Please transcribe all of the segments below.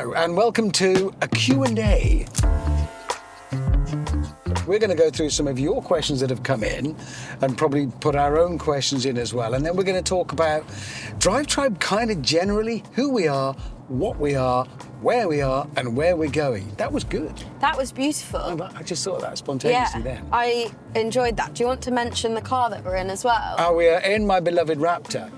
Hello and welcome to a Q&A. We're going to go through some of your questions that have come in and probably put our own questions in as well. And then we're going to talk about DRIVETRIBE kind of generally, who we are, what we are, where we are and where we're going. That was good. That was beautiful. I just thought that spontaneously then. I enjoyed that. Do you want to mention the car that we're in as well? We are in my beloved Raptor,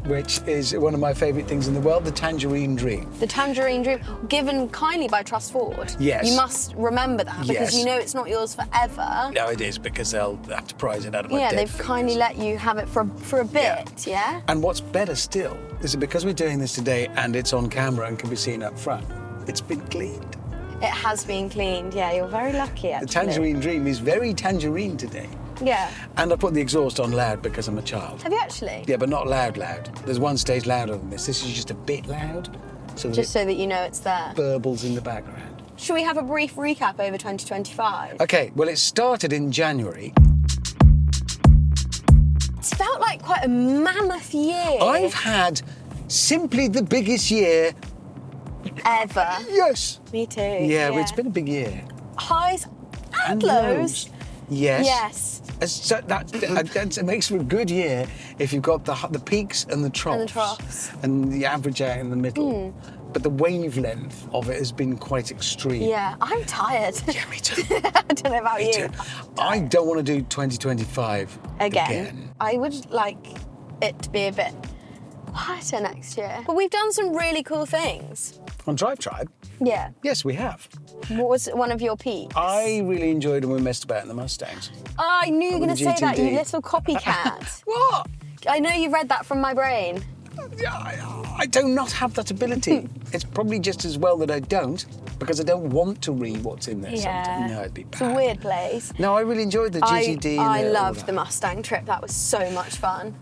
which is one of my favourite things in the world, the Tangerine Dream. The Tangerine Dream, given kindly by Trust Ford. Yes. You must remember that because you know it's not yours forever. No, it is, because they'll have to prize it out of my Yeah, dead they've fingers. kindly let you have it for a bit, yeah? And what's better still is that because we're doing this today and it's on camera and can be seen up front, it's been cleaned. It has been cleaned, yeah, you're very lucky actually. The Tangerine Dream is very tangerine today. Yeah. And I put the exhaust on loud because I'm a child. Have you actually? Yeah, but not loud. There's one stage louder than this. This is just a bit loud. So Just so that you know it's there. Burbles in the background. Should we have a brief recap over 2025? Okay, well, it started in January. It's felt like quite a mammoth year. I've had simply the biggest year ever. Yes. Me too. Yeah, well, it's been a big year. Highs and lows. Yes. Yes. So that makes for a good year if you've got the peaks and the troughs. And the troughs. And the average out in the middle. But the wavelength of it has been quite extreme. Yeah, I'm tired. Yeah, me too. I don't know about Me you. too. I don't want to do 2025 again. I would like it to be a bit quieter next year. But we've done some really cool things. On DRIVETRIBE? Yeah. Yes, we have. What was one of your peaks? I really enjoyed when we messed about in the Mustangs. Oh, I knew you were going to say that, you little copycat. What? I know you read that from my brain. I do not have that ability. It's probably just as well that I don't, because I don't want to read what's in there sometimes. No, it'd be bad. It's a weird place. No, I really enjoyed the GTD. I loved the Mustang trip. That was so much fun.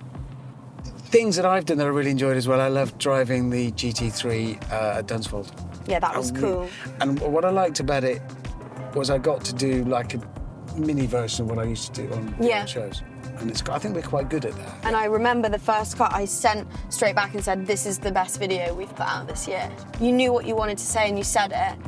Things that I've done that I really enjoyed as well. I loved driving the GT3 at Dunsfold. Yeah, that was cool. And what I liked about it was I got to do like a mini version of what I used to do on shows. And I think we're quite good at that. And I remember the first cut I sent straight back and said, this is the best video we've put out this year. You knew what you wanted to say and you said it.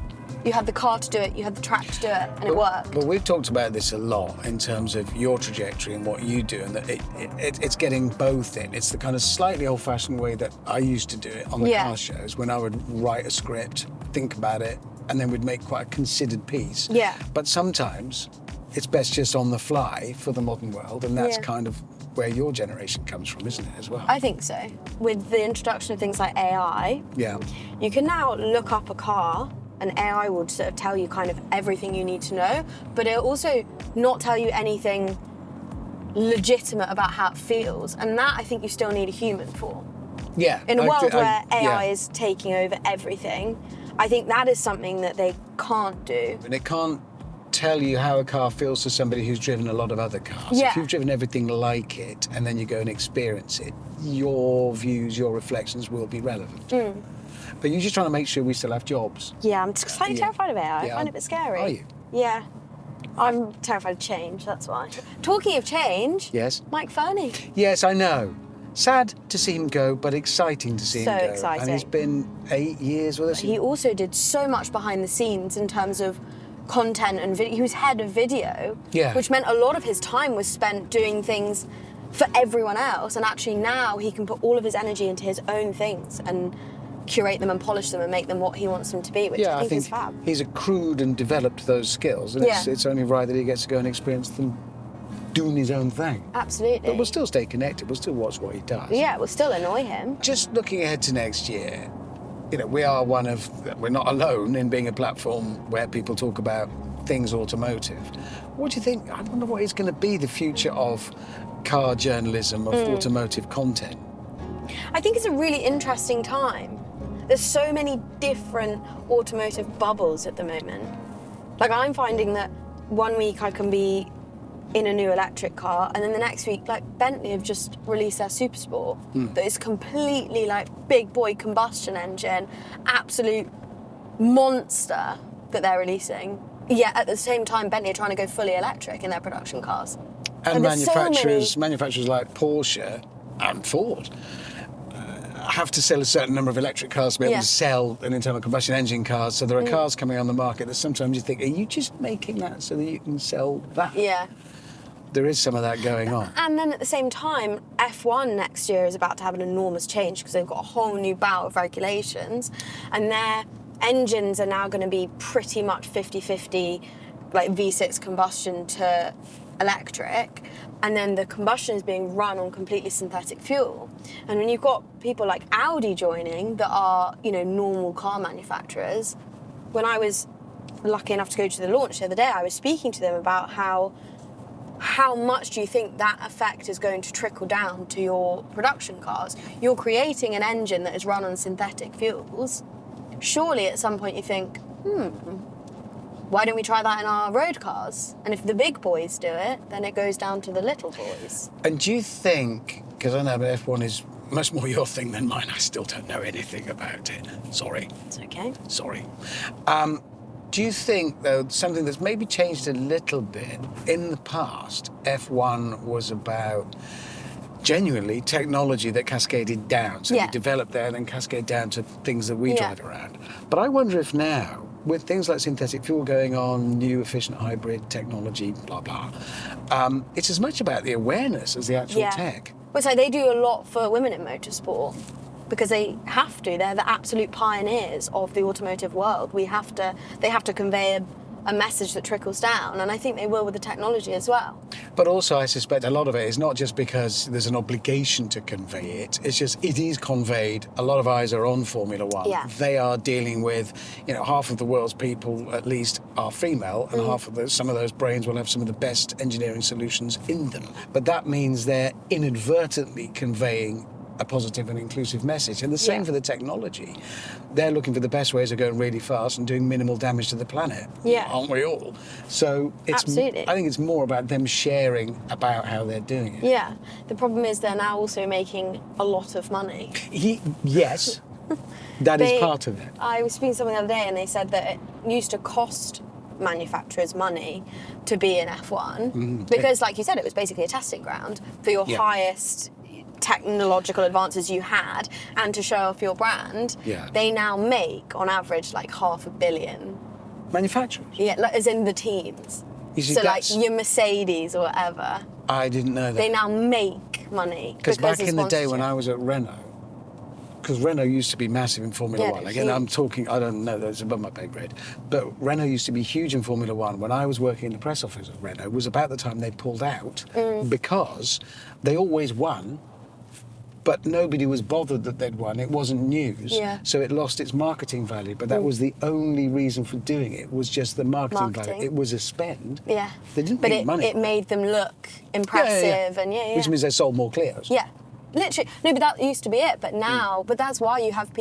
You had the car to do it, you had the track to do it, and it worked. But we've talked about this a lot in terms of your trajectory and what you do, and that it's getting both in. It's the kind of slightly old-fashioned way that I used to do it on the car shows, when I would write a script, think about it, and then we'd make quite a considered piece. Yeah. But sometimes it's best just on the fly for the modern world, and that's kind of where your generation comes from, isn't it, as well? I think so. With the introduction of things like AI, you can now look up a car and AI will sort of tell you kind of everything you need to know, but it'll also not tell you anything legitimate about how it feels. And that I think you still need a human for. Yeah. In a world where AI is taking over everything, I think that is something that they can't do. And it can't tell you how a car feels to somebody who's driven a lot of other cars. Yeah. If you've driven everything like it and then you go and experience it, your views, your reflections will be relevant. But you're just trying to make sure we still have jobs. Yeah, I'm slightly terrified of AI. I find it a bit scary. Are you? Yeah. I'm terrified of change, that's why. Talking of change, Mike Fernie. Yes, I know. Sad to see him go, but exciting to see him go. So exciting. And he's been 8 years with us. He also did so much behind the scenes in terms of content and video. He was head of video, which meant a lot of his time was spent doing things for everyone else, and actually now he can put all of his energy into his own things and curate them and polish them and make them what he wants them to be, which I think is fab. He's accrued and developed those skills, and it's only right that he gets to go and experience them doing his own thing. Absolutely. But we'll still stay connected, we'll still watch what he does. Yeah, we'll still annoy him. Just looking ahead to next year, you know, we're not alone in being a platform where people talk about things automotive. What do you think? I wonder what is going to be the future of car journalism, of automotive content. I think it's a really interesting time. There's so many different automotive bubbles at the moment. Like, I'm finding that one week I can be in a new electric car, and then the next week, like, Bentley have just released their Super Sport that is completely like big boy combustion engine, absolute monster that they're releasing. Yet at the same time, Bentley are trying to go fully electric in their production cars. And manufacturers like Porsche and Ford have to sell a certain number of electric cars to be able to sell an internal combustion engine cars. So there are cars coming on the market that sometimes you think, are you just making that so that you can sell that? Yeah. There is some of that going on. And then at the same time, F1 next year is about to have an enormous change because they've got a whole new bout of regulations, and their engines are now going to be pretty much 50-50, like V6 combustion to electric, and then the combustion is being run on completely synthetic fuel. And when you've got people like Audi joining that are, you know, normal car manufacturers, when I was lucky enough to go to the launch the other day, I was speaking to them about how much do you think that effect is going to trickle down to your production cars? You're creating an engine that is run on synthetic fuels. Surely at some point you think, why don't we try that in our road cars? And if the big boys do it, then it goes down to the little boys. And do you think, because I know F1 is much more your thing than mine, I still don't know anything about it. Sorry. It's okay. Sorry. Do you think, though, something that's maybe changed a little bit, in the past, F1 was about genuinely technology that cascaded down. So you develop there and then cascade down to things that we drive around. But I wonder if now, with things like synthetic fuel going on, new efficient hybrid technology, blah, blah, it's as much about the awareness as the actual tech. Well, so they do a lot for women in motorsport because they have to. They're the absolute pioneers of the automotive world. They have to convey a message that trickles down, and I think they will with the technology as well. But also, I suspect a lot of it is not just because there's an obligation to convey it, it's just it is conveyed. A lot of eyes are on Formula One. Yeah. They are dealing with, you know, half of the world's people at least are female, and half of those, some of those brains will have some of the best engineering solutions in them. But that means they're inadvertently conveying a positive and inclusive message. And the same for the technology. They're looking for the best ways of going really fast and doing minimal damage to the planet. Yeah. Aren't we all? So it's, absolutely. I think it's more about them sharing about how they're doing it. Yeah. The problem is they're now also making a lot of money. Yes. That is part of it. I was speaking to someone the other day and they said that it used to cost manufacturers money to be in F1 because, like you said, it was basically a testing ground for your highest technological advances you had and to show off your brand. They now make on average like $500 million manufacturers, like, as in the teams. So like your Mercedes or whatever, I didn't know that they now make money because back in the day when I was at Renault, because Renault used to be massive in Formula One. Again, I'm talking, I don't know, that's above my pay grade, but Renault used to be huge in Formula One. When I was working in the press office at Renault, it was about the time they pulled out because they always won, but nobody was bothered that they'd won. It wasn't news, so it lost its marketing value. But that was the only reason for doing it, was just the marketing value. It was a spend. They didn't make money. It made them look impressive, and which means they sold more Clios. Literally. No, but that used to be it. But now, but that's why you have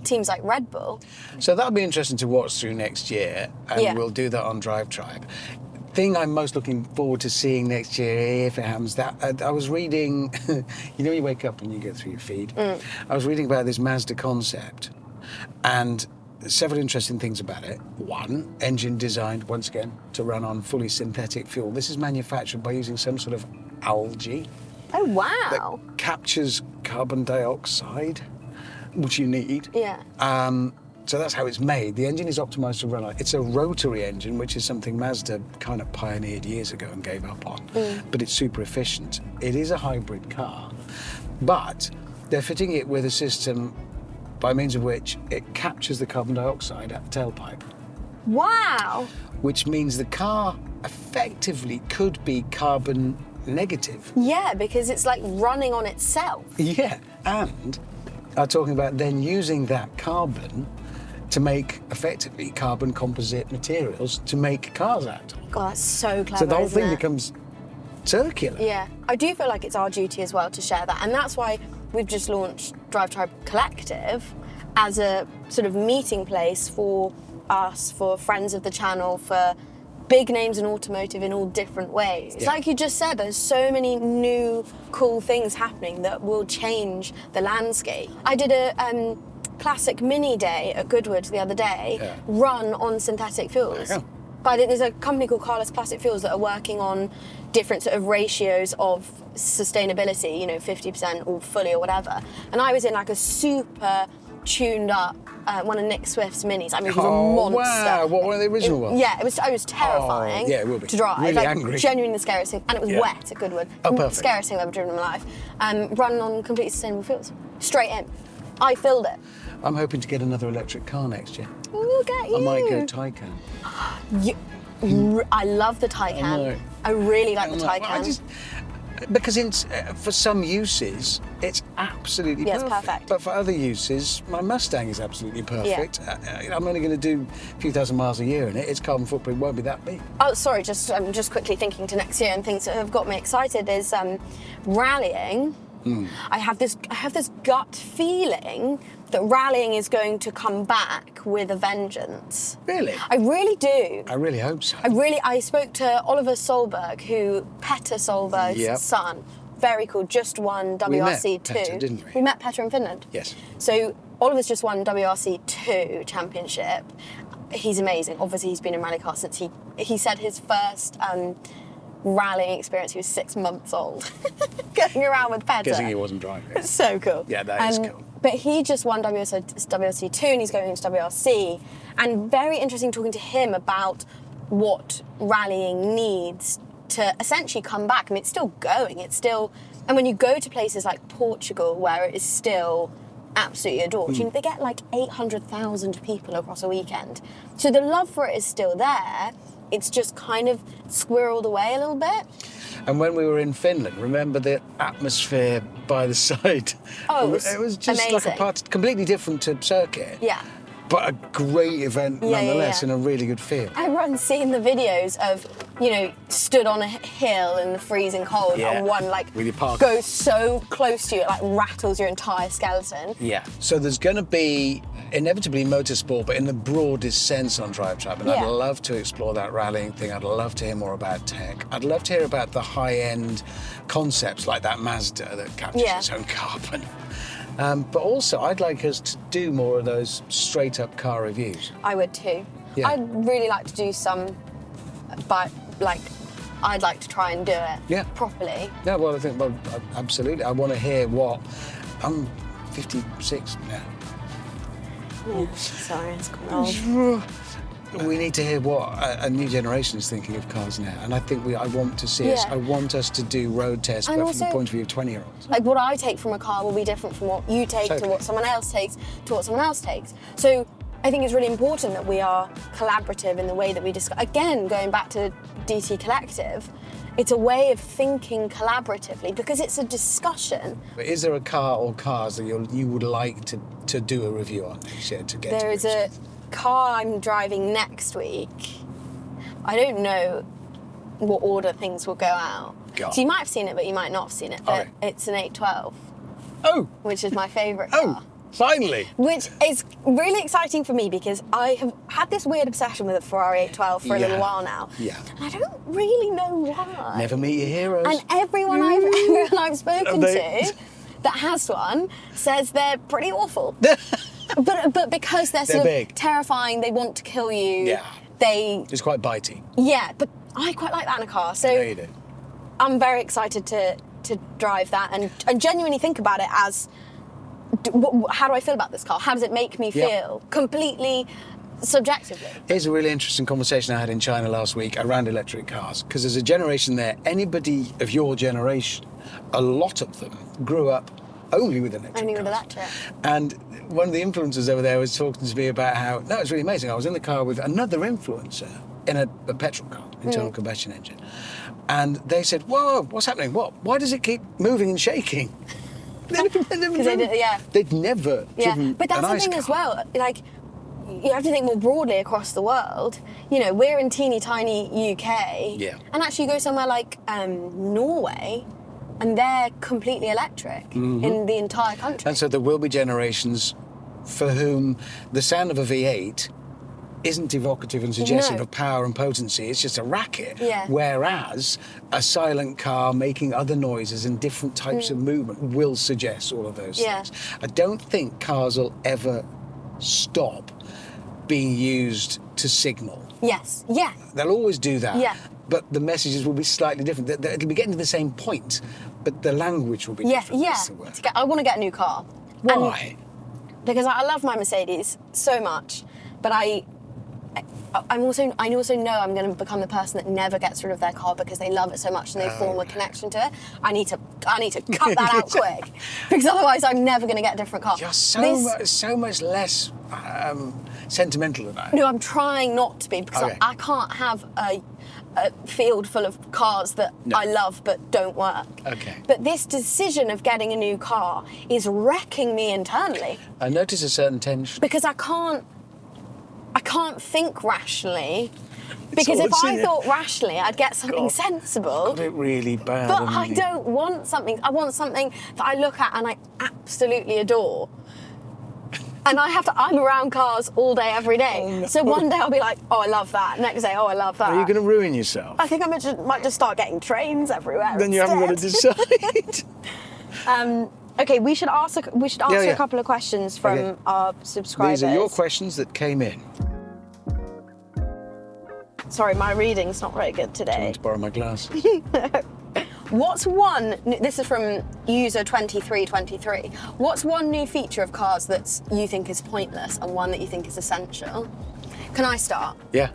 teams like Red Bull. So that'll be interesting to watch through next year, and we'll do that on DRIVETRIBE. Thing I'm most looking forward to seeing next year, if it happens, that I was reading, you know, you wake up and you go through your feed. I was reading about this Mazda concept, and several interesting things about it. One, engine designed, once again, to run on fully synthetic fuel. This is manufactured by using some sort of algae. Oh, wow. That captures carbon dioxide, which you need. So that's how it's made. The engine is optimised to run on. It's a rotary engine, which is something Mazda kind of pioneered years ago and gave up on. But it's super efficient. It is a hybrid car, but they're fitting it with a system by means of which it captures the carbon dioxide at the tailpipe. Wow. Which means the car effectively could be carbon negative. Yeah, because it's like running on itself. Yeah, and are talking about then using that carbon to make effectively carbon composite materials to make cars out of. God, that's so clever. So the whole thing becomes circular. Yeah, I do feel like it's our duty as well to share that, and that's why we've just launched DRIVETRIBE Collective as a sort of meeting place for us, for friends of the channel, for big names in automotive in all different ways. Like you just said, there's so many new cool things happening that will change the landscape. I did a classic mini day at Goodwood the other day, run on synthetic fuels. There's a company called Carless Classic Fuels that are working on different sort of ratios of sustainability, 50% or fully or whatever. And I was in like a super tuned up one of Nick Swift's minis. I mean, it was a monster. Wow, one of the original ones? Yeah, it was terrifying yeah, it will be. to drive. Really angry. Genuinely the scariest thing. And it was wet at Goodwood. Oh, perfect. Scariest thing I've ever driven in my life. Running on completely sustainable fuels. Straight in. I filled it. I'm hoping to get another electric car next year. We'll get you. I might go Taycan. I love the Taycan. I really like the Taycan. Because for some uses, it's absolutely perfect. It's perfect. But for other uses, my Mustang is absolutely perfect. Yeah. I'm only going to do a few thousand miles a year in it. Its carbon footprint won't be that big. Oh, sorry, I'm just quickly thinking to next year, and things that have got me excited is rallying. I have this gut feeling that rallying is going to come back with a vengeance. Really? I really do. I really hope so. I spoke to Oliver Solberg, Petter Solberg's son. Very cool, just won WRC2. We met Petter, didn't we? We met Petter in Finland. Yes. So Oliver's just won WRC2 championship. He's amazing. Obviously, he's been in rally cars since he said his first rallying experience, he was 6 months old. Going around with Petter. Guessing he wasn't driving. It's so cool. Yeah, that is cool. But he just won WRC2 and he's going into WRC. And very interesting talking to him about what rallying needs to essentially come back. I mean, it's still going. And when you go to places like Portugal, where it is still absolutely adored, they get like 800,000 people across a weekend. So the love for it is still there. It's just kind of squirreled away a little bit. And when we were in Finland, remember the atmosphere by the side? Oh, it was just amazing. like a completely different to circuit. Yeah. But a great event nonetheless, and a really good feel. Everyone's seen the videos of, stood on a hill in the freezing cold and one goes so close to you, it like rattles your entire skeleton. Yeah. So there's going to be inevitably motorsport, but in the broadest sense on DRIVETRIBE. And I'd love to explore that rallying thing. I'd love to hear more about tech. I'd love to hear about the high-end concepts like that Mazda that captures its own carbon. But also, I'd like us to do more of those straight-up car reviews. I would too. Yeah. I'd really like to do some, but I'd like to try and do it properly. Yeah, well, absolutely. I want to hear what... I'm 56 now. Yeah, sorry, it's cold. We need to hear what a new generation is thinking of cars now, and I think I want to see us. I want us to do road tests, but from the point of view of 20-year-olds. Like what I take from a car will be different from what you take to what someone else takes to what someone else takes. So I think it's really important that we are collaborative in the way that we discuss. Again, going back to DT Collective, it's a way of thinking collaboratively because it's a discussion. But is there a car or cars that you would like to do a review on next year to get? There is a car I'm driving next week. I don't know what order things will go out. So you might have seen it, but you might not have seen it. But it's an 812. Oh! Which is my favourite car. Finally! Which is really exciting for me because I have had this weird obsession with a Ferrari 812 for a little while now. Yeah. And I don't really know why. Never meet your heroes. And everyone I've spoken to that has one says they're pretty awful. But because they're sort of terrifying, they want to kill you. Yeah. It's quite bitey. Yeah, but I quite like that in a car. So you do. I'm very excited to drive that and genuinely think about it as, how do I feel about this car? How does it make me feel? Completely subjectively. Here's a really interesting conversation I had in China last week around electric cars, because there's a generation there, anybody of your generation, a lot of them grew up only with electric cars. Only with electric. And one of the influencers over there was talking to me about how, it's really amazing. I was in the car with another influencer in a petrol car, internal combustion engine. And they said, whoa, what's happening? Why does it keep moving and shaking? They'd never driven But that's the thing as well. Like, you have to think more broadly across the world. We're in teeny tiny UK. Yeah. And actually you go somewhere like Norway, and they're completely electric in the entire country. And so there will be generations for whom the sound of a V8 isn't evocative and suggestive of power and potency, it's just a racket. Yeah. Whereas a silent car making other noises and different types of movement will suggest all of those things. I don't think cars will ever stop being used to signal. Yes, yeah. They'll always do that. Yeah. But the messages will be slightly different. It'll be getting to the same point, but the language will be different. Yeah. That's the word. I want to get a new car. Why? Because I love my Mercedes so much, but I also know I'm going to become the person that never gets rid of their car because they love it so much and they form a connection to it. I need to cut that out quick, because otherwise I'm never going to get a different car. You're so much less sentimental about it. No, I'm trying not to be, because I can't have a field full of cars that I love but don't work. Okay. But this decision of getting a new car is wrecking me internally. I notice a certain tension. Because I can't think rationally. Because if I thought rationally, I'd get something sensible. Got it really bad. But I don't want something. I want something that I look at and I absolutely adore. And I'm around cars all day, every day. Oh, no. So one day I'll be like, oh, I love that. Next day, oh, I love that. Are you going to ruin yourself? I think I might just start getting trains everywhere. Then you haven't got to decide. Okay, we should answer a couple of questions from our subscribers. These are your questions that came in. Sorry, my reading's not very good Do you today. want to borrow my glasses? What's one, this is from user 2323, what's one new feature of cars that you think is pointless and one that you think is essential? Can I start? Yeah.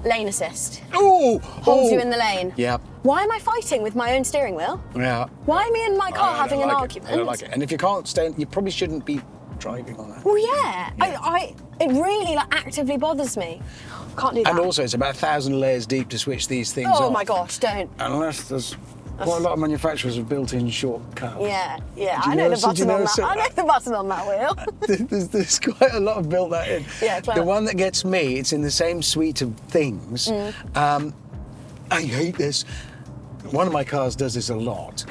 Lane assist. Oh! Holds you in the lane. Yeah. Why am I fighting with my own steering wheel? Yeah. Why am I in my car having an argument? I don't like it. And if you can't stay, you probably shouldn't be driving on that. Well, yeah. It really actively bothers me. Can't do that. And also, it's about 1,000 layers deep to switch these things off. Oh my gosh, don't. Unless there's quite a lot of manufacturers have built in shortcuts. Yeah. Do I you know know- the button do you know on that. so- I know the button on that wheel. There's quite a lot of built that in. Yeah, clever. The one that gets me, it's in the same suite of things. I hate this. One of my cars does this a lot.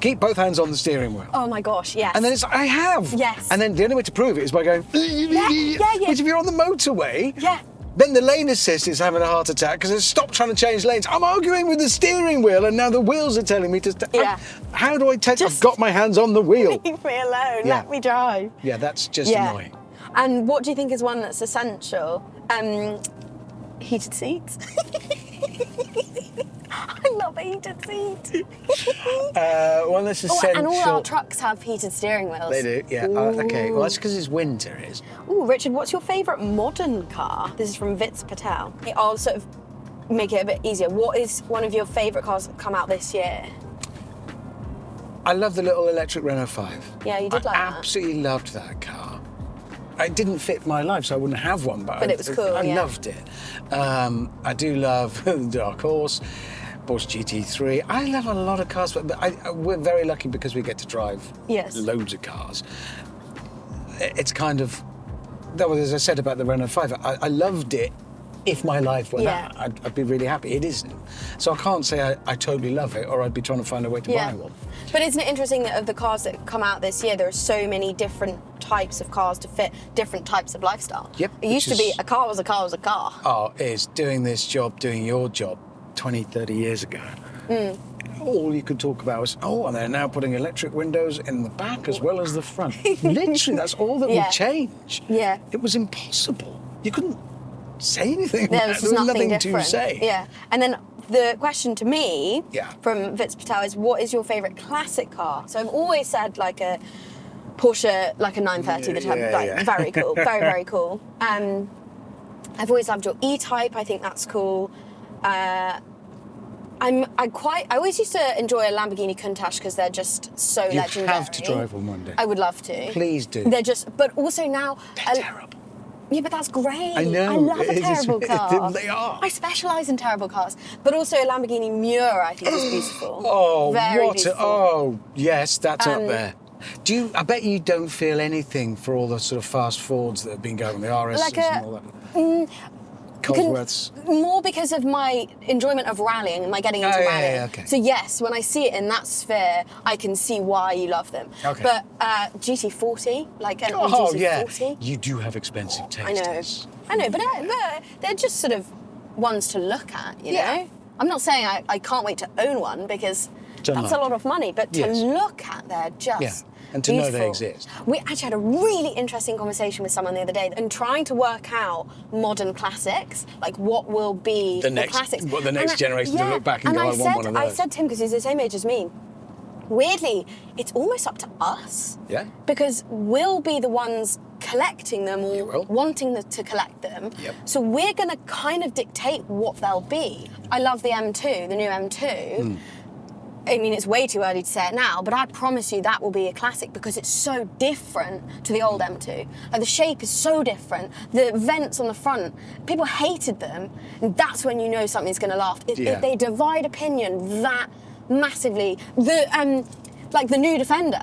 Keep both hands on the steering wheel. Oh my gosh, yes. And then it's, I have. Yes. And then the only way to prove it is by going, yeah. Which if you're on the motorway, Yeah. then the lane assist is having a heart attack because it's stopped trying to change lanes. I'm arguing with the steering wheel and now the wheels are telling me to stop. Yeah. How do I take, I've got my hands on the wheel. Leave me alone, Yeah. let me drive. Yeah, that's just annoying. And what do you think is one that's essential? Heated seats. I love a heated seat. One that's essential. And all our trucks have heated steering wheels. They do, yeah. Okay, well, that's because it's winter, it is. Ooh, Richard, what's your favourite modern car? This is from Vits Patel. I'll sort of make it a bit easier. What is one of your favourite cars that come out this year? I love the little electric Renault 5. Yeah, you did like that. I absolutely loved that car. It didn't fit my life, so I wouldn't have one, but it was cool, I yeah. loved it. I do love the Dark Horse, Porsche GT3. I love a lot of cars, but we're very lucky because we get to drive loads of cars. It's kind of, as I said about the Renault 5, I loved it. If my life were that, I'd be really happy. It isn't. So I can't say I totally love it, or I'd be trying to find a way to buy one. But isn't it interesting that of the cars that come out this year, there are so many different types of cars to fit different types of lifestyle? Yep. It used to be a car was a car was a car. Oh, it's doing this job, doing your job 20, 30 years ago. All you could talk about was, and they're now putting electric windows in the back as well as the front. Literally, that's all that would change. Yeah. It was impossible. You couldn't say anything. There was nothing different. To say. Yeah. And then the question to me from Vits Patel is, what is your favourite classic car? So I've always said like a Porsche, like a 930, very cool, very, very cool. I've always loved your E-Type, I think that's cool. I always used to enjoy a Lamborghini Countach because they're just so legendary. You have to drive one day. I would love to. Please do. They're just, but also now... They're terrible. Yeah, but that's great. I know. I love a terrible car. They are. I specialise in terrible cars. But also a Lamborghini Miura, I think, is beautiful. Oh, very what? beautiful. Yes, that's up there. I bet you don't feel anything for all the sort of fast Fords that have been going, the RSs and all that. Cosworths. More because of my enjoyment of rallying and my getting into rallying. Yeah, okay. So yes, when I see it in that sphere, I can see why you love them. Okay. But GT40, like an GT40. You do have expensive tastes. I know, but they're just sort of ones to look at, you know? I'm not saying I can't wait to own one because that's a lot of money, but to look at, they're just... And to know they exist. We actually had a really interesting conversation with someone the other day and trying to work out modern classics, like what will be the classics. What the next generation to look back and go, I want one of those. I said to him, because he's the same age as me, weirdly, it's almost up to us. Yeah. Because we'll be the ones collecting them or wanting to collect them. Yep. So we're going to kind of dictate what they'll be. I love the M2, the new M2. I mean, it's way too early to say it now, but I promise you that will be a classic because it's so different to the old M2. Like, the shape is so different. The vents on the front, people hated them, and that's when you know something's going to last. If they divide opinion that massively, like the new Defender.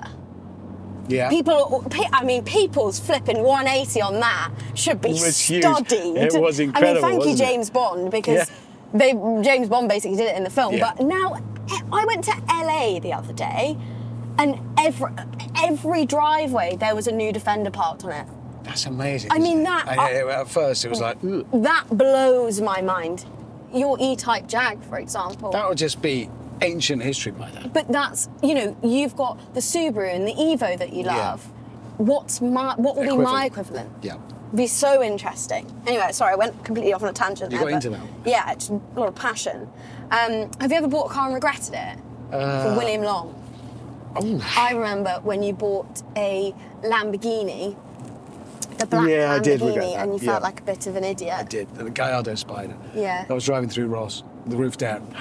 Yeah. People's flipping 180 on that should be studied. It was incredible. I mean, thank you, James Bond, because James Bond basically did it in the film. Yeah. But now, I went to LA the other day, and every driveway there was a new Defender parked on it. That's amazing. I mean, at first it was like, ugh. That blows my mind. Your E-Type Jag, for example. That would just be ancient history by then. But that's, you've got the Subaru and the Evo that you love. What will be my equivalent? Yeah. Be so interesting. Anyway, sorry, I went completely off on a tangent. You got into that. Yeah, it's a lot of passion. Have you ever bought a car and regretted it? From William Long. Oh. I remember when you bought a Lamborghini, the black Lamborghini, I did regret that. and you felt like a bit of an idiot. I did. The Gallardo Spider. Yeah. I was driving through Ross, the roof down.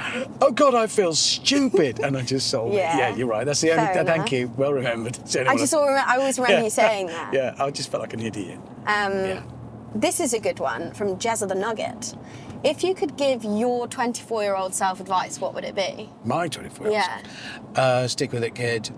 Oh God, I feel stupid, and I just sold it. Yeah, you're right. That's the only. Thank you. Well remembered. I always remember you saying that. Yeah, I just felt like an idiot. This is a good one from Jezza the Nugget. If you could give your 24-year-old self advice, what would it be? My 24-year-old self? Stick with it, kid.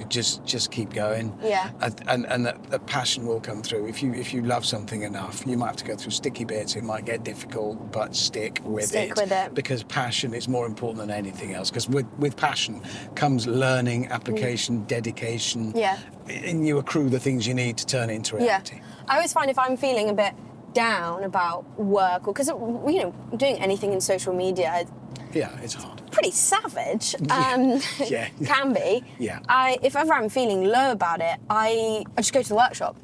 Just keep going. Yeah. And the passion will come through. If you love something enough, you might have to go through sticky bits. It might get difficult, but stick with it. Because passion is more important than anything else. Because with passion comes learning, application, dedication. Yeah. And you accrue the things you need to turn it into reality. Yeah. I always find if I'm feeling a bit down about work, or because doing anything in social media, it's hard. Pretty savage. Can be. Yeah. If ever I'm feeling low about it, I just go to the workshop.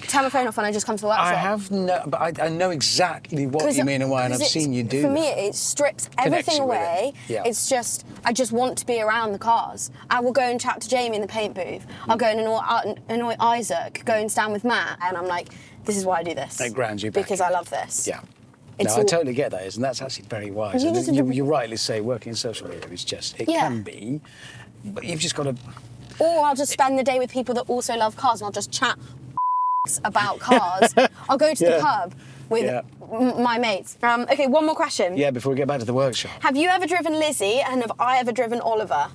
Turn my phone off and I just come to the workshop. But I know exactly what you mean and why, and I've seen you do. For me, it strips everything away. Yeah. It's just I just want to be around the cars. I will go and chat to Jamie in the paint booth. I'll go and annoy Isaac. Go and stand with Matt, and I'm like, this is why I do this. That grounds you back. Because I love this. Yeah. I totally get that, and that's actually very wise. You rightly say working in social media is just, it can be, but you've just got to... Or I'll just spend the day with people that also love cars and I'll just chat about cars. I'll go to the pub with my mates. Okay, one more question. Yeah, before we get back to the workshop. Have you ever driven Lizzie, and have I ever driven Oliver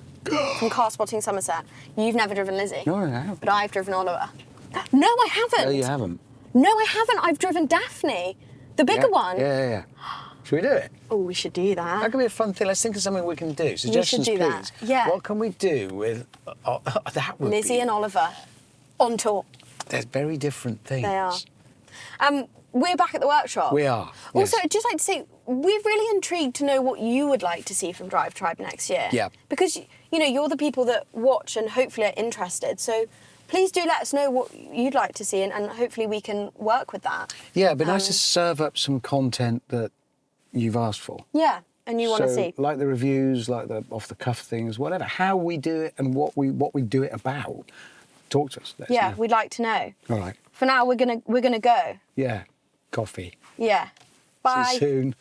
from Car Spotting Somerset? You've never driven Lizzie. No, I haven't. But I've driven Oliver. No, I haven't. No, you haven't. No, I haven't. I've driven Daphne. The bigger one? Yeah. Should we do it? Oh, we should do that. That could be a fun thing. Let's think of something we can do. Suggestions, we should do please. That. Yeah. What can we do with that? Would Lizzie and Oliver on tour. They're very different things. They are. We're back at the workshop. We are. Also, I'd just like to say, we're really intrigued to know what you would like to see from Drive Tribe next year. Yeah. Because, you're the people that watch and hopefully are interested. So please do let us know what you'd like to see, and hopefully we can work with that. Yeah, it'd be nice to serve up some content that you've asked for. Yeah, and you want to see. Like the reviews, like the off-the-cuff things, whatever. How we do it and what we do it about. Talk to us. We'd like to know. All right. For now, we're gonna go. Yeah, coffee. Yeah. Bye. See you soon.